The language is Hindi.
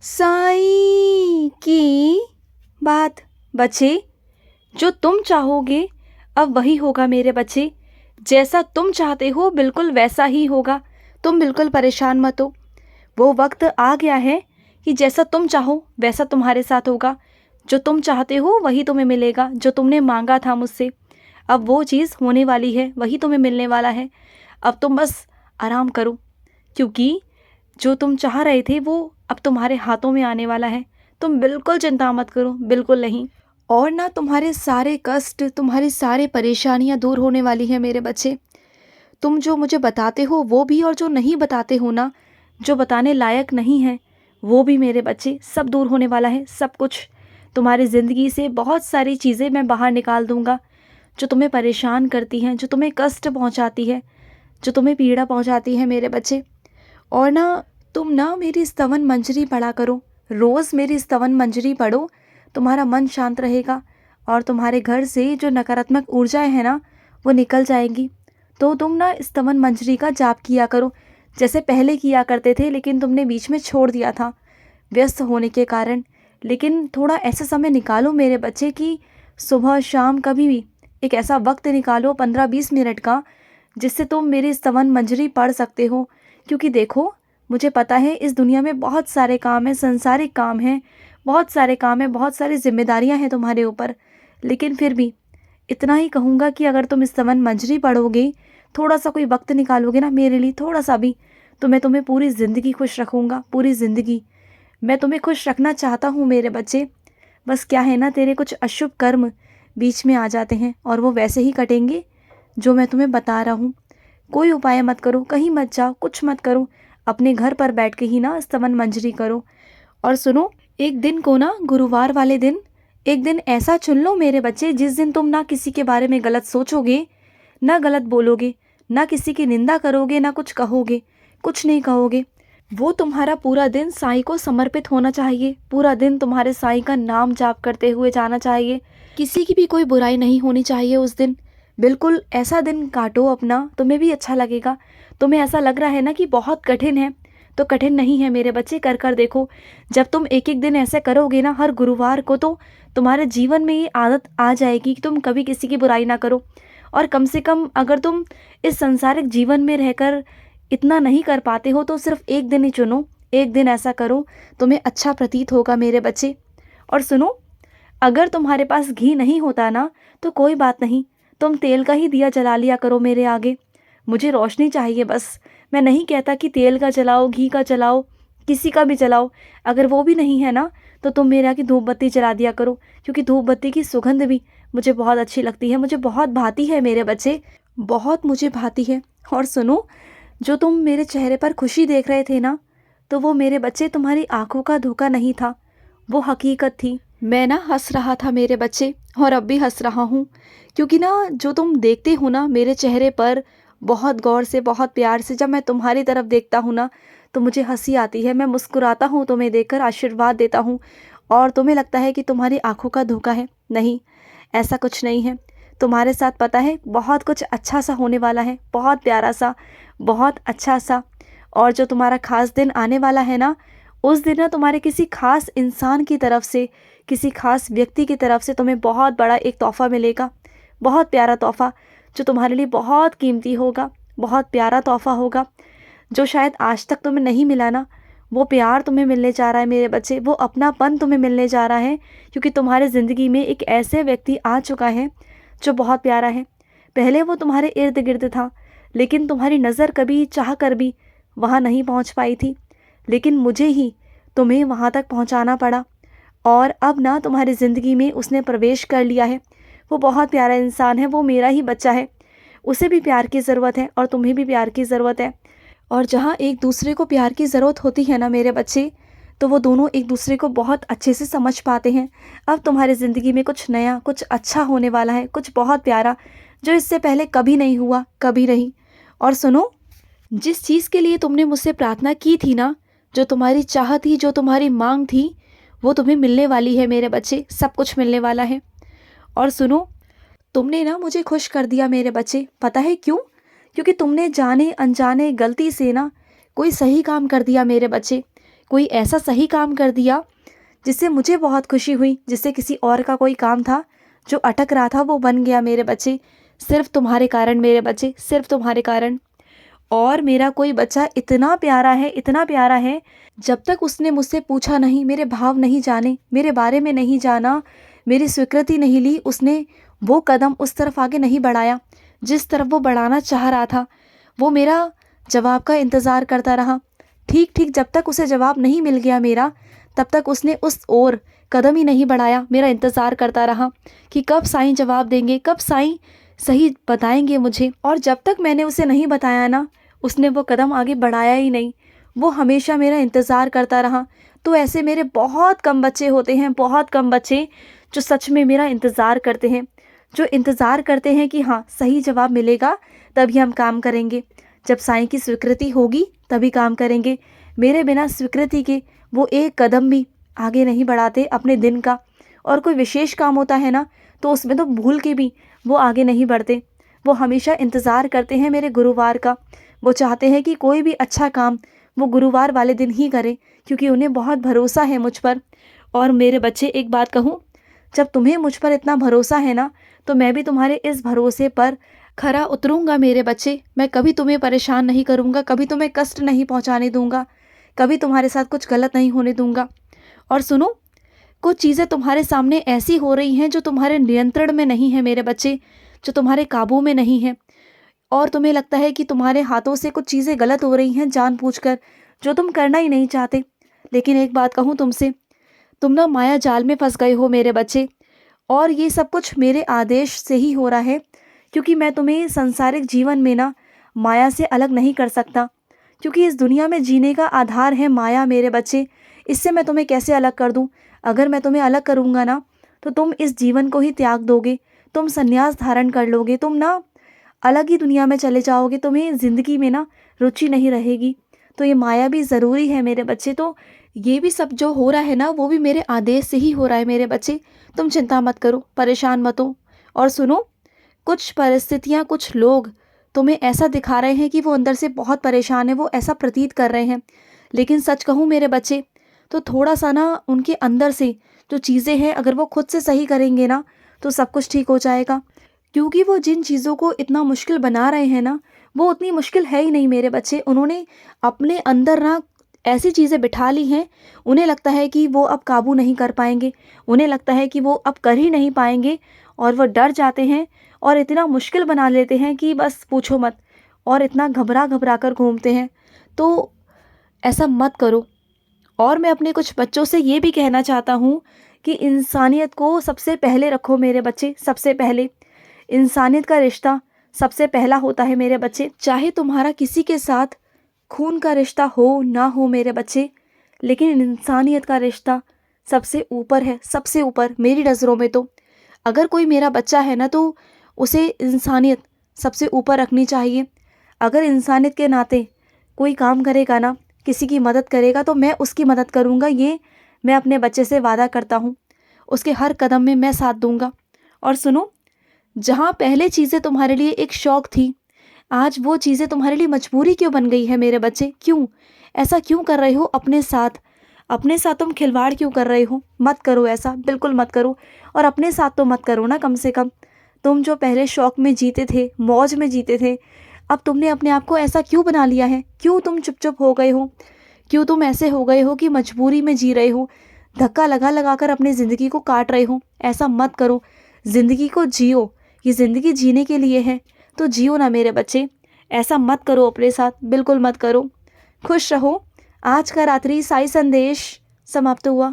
साईं की बात। बच्चे, जो तुम चाहोगे अब वही होगा मेरे बच्चे। जैसा तुम चाहते हो बिल्कुल वैसा ही होगा। तुम बिल्कुल परेशान मत हो। वो वक्त आ गया है कि जैसा तुम चाहो वैसा तुम्हारे साथ होगा। जो तुम चाहते हो वही तुम्हें मिलेगा। जो तुमने मांगा था मुझसे, अब वो चीज़ होने वाली है, वही तुम्हें मिलने वाला है। अब तुम बस आराम करो, क्योंकि जो तुम चाह रहे थे वो अब तुम्हारे हाथों में आने वाला है। तुम बिल्कुल चिंता मत करो, बिल्कुल नहीं। और ना तुम्हारे सारे कष्ट, तुम्हारी सारी परेशानियां दूर होने वाली हैं मेरे बच्चे। तुम जो मुझे बताते हो वो भी, और जो नहीं बताते हो ना, जो बताने लायक नहीं है, वो भी मेरे बच्चे सब दूर होने वाला है। सब कुछ तुम्हारी ज़िंदगी से बहुत सारी चीज़ें मैं बाहर निकाल दूंगा जो तुम्हें परेशान करती हैं, जो तुम्हें कष्ट पहुंचाती है, जो तुम्हें पीड़ा पहुंचाती है मेरे बच्चे। और ना तुम ना मेरी स्तवन मंजरी पढ़ा करो। रोज़ मेरी स्तवन मंजरी पढ़ो, तुम्हारा मन शांत रहेगा और तुम्हारे घर से जो नकारात्मक ऊर्जाएं हैं ना, वो निकल जाएंगी। तो तुम ना स्तवन मंजरी का जाप किया करो, जैसे पहले किया करते थे, लेकिन तुमने बीच में छोड़ दिया था व्यस्त होने के कारण। लेकिन थोड़ा ऐसा समय निकालो मेरे बच्चे कि सुबह शाम कभी भी एक ऐसा वक्त निकालो 15-20 मिनट का, जिससे तुम मेरी स्तवन मंजरी पढ़ सकते हो। क्योंकि देखो, मुझे पता है इस दुनिया में बहुत सारे काम हैं, संसारिक काम हैं, बहुत सारे काम हैं, बहुत सारी जिम्मेदारियां हैं तुम्हारे ऊपर। लेकिन फिर भी इतना ही कहूँगा कि अगर तुम स्तवन मंजरी पढ़ोगे, थोड़ा सा कोई वक्त निकालोगे ना मेरे लिए, थोड़ा सा भी, तो मैं तुम्हें पूरी ज़िंदगी खुश रखूँगा। पूरी ज़िंदगी मैं तुम्हें खुश रखना चाहता हूँ मेरे बच्चे। बस क्या है ना, तेरे कुछ अशुभ कर्म बीच में आ जाते हैं और वो वैसे ही कटेंगे जो मैं तुम्हें बता रहा हूँ। कोई उपाय मत करो, कहीं मत जाओ, कुछ मत करो, अपने घर पर बैठ के ही ना स्तवन मंजरी करो। और सुनो, एक दिन को ना, गुरुवार वाले दिन, एक दिन ऐसा चुन लो मेरे बच्चे, जिस दिन तुम ना किसी के बारे में गलत सोचोगे, ना गलत बोलोगे, ना किसी की निंदा करोगे, ना कुछ कहोगे, कुछ नहीं कहोगे। वो तुम्हारा पूरा दिन साईं को समर्पित होना चाहिए। पूरा दिन तुम्हारे साईं का नाम जाप करते हुए जाना चाहिए। किसी की भी कोई बुराई नहीं होनी चाहिए उस दिन। बिल्कुल ऐसा दिन काटो अपना, तुम्हें भी अच्छा लगेगा। तुम्हें ऐसा लग रहा है ना कि बहुत कठिन है, तो कठिन नहीं है मेरे बच्चे। कर कर देखो। जब तुम एक एक दिन ऐसे करोगे ना हर गुरुवार को, तो तुम्हारे जीवन में ये आदत आ जाएगी कि तुम कभी किसी की बुराई ना करो। और कम से कम अगर तुम इस संसारिक जीवन में रहकर इतना नहीं कर पाते हो, तो सिर्फ एक दिन ही चुनो, एक दिन ऐसा करो, तुम्हें अच्छा प्रतीत होगा मेरे बच्चे। और सुनो, अगर तुम्हारे पास घी नहीं होता ना, तो कोई बात नहीं, तुम तेल का ही दिया जला लिया करो मेरे आगे। मुझे रोशनी चाहिए बस। मैं नहीं कहता कि तेल का जलाओ, घी का जलाओ, किसी का भी जलाओ। अगर वो भी नहीं है ना, तो तुम मेरे आगे धूप बत्ती जला दिया करो, क्योंकि धूप बत्ती की सुगंध भी मुझे बहुत अच्छी लगती है, मुझे बहुत भाती है मेरे बच्चे, बहुत मुझे भाती है। और सुनो, जो तुम मेरे चेहरे पर खुशी देख रहे थे ना, तो वो मेरे बच्चे तुम्हारी आंखों का धोखा नहीं था, वो हकीकत थी। मैं ना हंस रहा था मेरे बच्चे, और अब भी हंस रहा हूँ, क्योंकि ना जो तुम देखते हो ना मेरे चेहरे पर, बहुत गौर से, बहुत प्यार से, जब मैं तुम्हारी तरफ देखता हूँ ना, तो मुझे हंसी आती है। मैं मुस्कुराता हूँ तुम्हें देखकर, आशीर्वाद देता हूँ, और तुम्हें लगता है कि तुम्हारी आंखों का धोखा है। नहीं, ऐसा कुछ नहीं है। तुम्हारे साथ पता है बहुत कुछ अच्छा सा होने वाला है, बहुत प्यारा सा, बहुत अच्छा सा। और जो तुम्हारा खास दिन आने वाला है ना, उस दिन ना तुम्हारे किसी खास इंसान की तरफ से, किसी खास व्यक्ति की तरफ से तुम्हें बहुत बड़ा एक तोहफ़ा मिलेगा, बहुत प्यारा तोहफ़ा, जो तुम्हारे लिए बहुत कीमती होगा, बहुत प्यारा तोहफ़ा होगा, जो शायद आज तक तुम्हें नहीं मिला ना। वो प्यार तुम्हें मिलने जा रहा है मेरे बच्चे, वो अपनापन तुम्हें मिलने जा रहा है, क्योंकि तुम्हारे ज़िंदगी में एक ऐसे व्यक्ति आ चुका है जो बहुत प्यारा है। पहले वो तुम्हारे इर्द गिर्द था, लेकिन तुम्हारी नज़र कभी चाह कर भी वहाँ नहीं पहुँच पाई थी, लेकिन मुझे ही तुम्हें वहाँ तक पहुँचाना पड़ा। और अब ना तुम्हारी ज़िंदगी में उसने प्रवेश कर लिया है। वो बहुत प्यारा इंसान है, वो मेरा ही बच्चा है। उसे भी प्यार की ज़रूरत है और तुम्हें भी प्यार की ज़रूरत है। और जहाँ एक दूसरे को प्यार की ज़रूरत होती है ना मेरे बच्चे, तो वो दोनों एक दूसरे को बहुत अच्छे से समझ पाते हैं। अब तुम्हारी ज़िंदगी में कुछ नया, कुछ अच्छा होने वाला है, कुछ बहुत प्यारा, जो इससे पहले कभी नहीं हुआ, कभी नहीं। और सुनो, जिस चीज़ के लिए तुमने मुझसे प्रार्थना की थी ना, जो तुम्हारी चाह थी, जो तुम्हारी मांग थी, वो तुम्हें मिलने वाली है मेरे बच्चे, सब कुछ मिलने वाला है। और सुनो, तुमने ना मुझे खुश कर दिया मेरे बच्चे। पता है क्यों? क्योंकि तुमने जाने अनजाने गलती से ना कोई सही काम कर दिया मेरे बच्चे। कोई ऐसा सही काम कर दिया जिससे मुझे बहुत खुशी हुई, जिससे किसी और का कोई काम था जो अटक रहा था वो बन गया मेरे बच्चे, सिर्फ तुम्हारे कारण मेरे बच्चे, सिर्फ तुम्हारे कारण। और मेरा कोई बच्चा इतना प्यारा है, इतना प्यारा है, जब तक उसने मुझसे पूछा नहीं, मेरे भाव नहीं जाने, मेरे बारे में नहीं जाना, मेरी स्वीकृति नहीं ली, उसने वो कदम उस तरफ आगे नहीं बढ़ाया जिस तरफ वो बढ़ाना चाह रहा था। वो मेरा जवाब का इंतज़ार करता रहा। ठीक ठीक जब तक उसे जवाब नहीं मिल गया मेरा, तब तक उसने उस ओर कदम ही नहीं बढ़ाया। मेरा इंतज़ार करता रहा कि कब साईं जवाब देंगे, कब साईं सही बताएंगे मुझे। और जब तक मैंने उसे नहीं बताया ना, उसने वो कदम आगे बढ़ाया ही नहीं। वो हमेशा मेरा इंतज़ार करता रहा। तो ऐसे मेरे बहुत कम बच्चे होते हैं, बहुत कम बच्चे जो सच में मेरा इंतज़ार करते हैं, जो इंतज़ार करते हैं कि हाँ सही जवाब मिलेगा तभी हम काम करेंगे, जब साईं की स्वीकृति होगी तभी काम करेंगे। मेरे बिना स्वीकृति के वो एक कदम भी आगे नहीं बढ़ाते अपने दिन का। और कोई विशेष काम होता है ना, तो उसमें तो भूल के भी वो आगे नहीं बढ़ते। वो हमेशा इंतज़ार करते हैं मेरे गुरुवार का। वो चाहते हैं कि कोई भी अच्छा काम वो गुरुवार वाले दिन ही करें, क्योंकि उन्हें बहुत भरोसा है मुझ पर। और मेरे बच्चे, एक बात कहूँ, जब तुम्हें मुझ पर इतना भरोसा है ना, तो मैं भी तुम्हारे इस भरोसे पर खरा उतरूँगा मेरे बच्चे। मैं कभी तुम्हें परेशान नहीं करूँगा, कभी तुम्हें कष्ट नहीं पहुँचाने दूँगा, कभी तुम्हारे साथ कुछ गलत नहीं होने दूँगा। और सुनो, कुछ चीज़ें तुम्हारे सामने ऐसी हो रही हैं जो तुम्हारे नियंत्रण में नहीं है मेरे बच्चे, जो तुम्हारे काबू में नहीं है। और तुम्हें लगता है कि तुम्हारे हाथों से कुछ चीज़ें गलत हो रही हैं जानबूझकर, जो तुम करना ही नहीं चाहते। लेकिन एक बात कहूँ तुमसे, तुम ना माया जाल में फंस गए हो मेरे बच्चे। और ये सब कुछ मेरे आदेश से ही हो रहा है, क्योंकि मैं तुम्हें सांसारिक जीवन में ना माया से अलग नहीं कर सकता। क्योंकि इस दुनिया में जीने का आधार है माया मेरे बच्चे। इससे मैं तुम्हें कैसे अलग कर दूं? अगर मैं तुम्हें अलग करूंगा ना, तो तुम इस जीवन को ही त्याग दोगे, तुम संन्यास धारण कर लोगे, तुम ना अलग ही दुनिया में चले जाओगे, तुम्हें ज़िंदगी में ना रुचि नहीं रहेगी। तो ये माया भी ज़रूरी है मेरे बच्चे। तो ये भी सब जो हो रहा है ना, वो भी मेरे आदेश से ही हो रहा है मेरे बच्चे। तुम चिंता मत करो, परेशान मत हो। और सुनो, कुछ परिस्थितियाँ, कुछ लोग तुम्हें ऐसा दिखा रहे हैं कि वो अंदर से बहुत परेशान है, वो ऐसा प्रतीत कर रहे हैं। लेकिन सच कहूँ मेरे बच्चे, तो थोड़ा सा ना उनके अंदर से जो चीज़ें हैं, अगर वो खुद से सही करेंगे ना, तो सब कुछ ठीक हो जाएगा। क्योंकि वो जिन चीज़ों को इतना मुश्किल बना रहे हैं ना, वो उतनी मुश्किल है ही नहीं मेरे बच्चे। उन्होंने अपने अंदर ना ऐसी चीज़ें बिठा ली हैं, उन्हें लगता है कि वो अब काबू नहीं कर पाएंगे, उन्हें लगता है कि वो अब कर ही नहीं पाएंगे, और वो डर जाते हैं और इतना मुश्किल बना लेते हैं कि बस पूछो मत। और इतना घबरा घबरा कर घूमते हैं। तो ऐसा मत करो। और मैं अपने कुछ बच्चों से ये भी कहना चाहता हूँ कि इंसानियत को सबसे पहले रखो मेरे बच्चे, सबसे पहले। इंसानियत का रिश्ता सबसे पहला होता है मेरे बच्चे। चाहे तुम्हारा किसी के साथ खून का रिश्ता हो ना हो मेरे बच्चे, लेकिन इंसानियत का रिश्ता सबसे ऊपर है, सबसे ऊपर मेरी नज़रों में। तो अगर कोई मेरा बच्चा है ना, तो उसे इंसानियत सबसे ऊपर रखनी चाहिए। अगर इंसानियत के नाते कोई काम करेगा ना, किसी की मदद करेगा, तो मैं उसकी मदद करूँगा, ये मैं अपने बच्चे से वादा करता हूँ। उसके हर कदम में मैं साथ दूँगा। और सुनो, जहाँ पहले चीज़ें तुम्हारे लिए एक शौक़ थी, आज वो चीज़ें तुम्हारे लिए मजबूरी क्यों बन गई है मेरे बच्चे? क्यों ऐसा क्यों कर रहे हो अपने साथ? अपने साथ तुम खिलवाड़ क्यों कर रहे हो? मत करो ऐसा, बिल्कुल मत करो। और अपने साथ तो मत करो ना, कम से कम। तुम जो पहले शौक़ में जीते थे, मौज में जीते थे, अब तुमने अपने आप को ऐसा क्यों बना लिया है? क्यों तुम चुप चुप हो गए हो? क्यों तुम ऐसे हो गए हो कि मजबूरी में जी रहे हो, धक्का लगा लगा कर अपनी ज़िंदगी को काट रहे हो? ऐसा मत करो, ज़िंदगी को जियो। ये ज़िंदगी जीने के लिए है, तो जियो ना मेरे बच्चे। ऐसा मत करो अपने साथ, बिल्कुल मत करो। खुश रहो। आज का रात्रि साई संदेश समाप्त हुआ।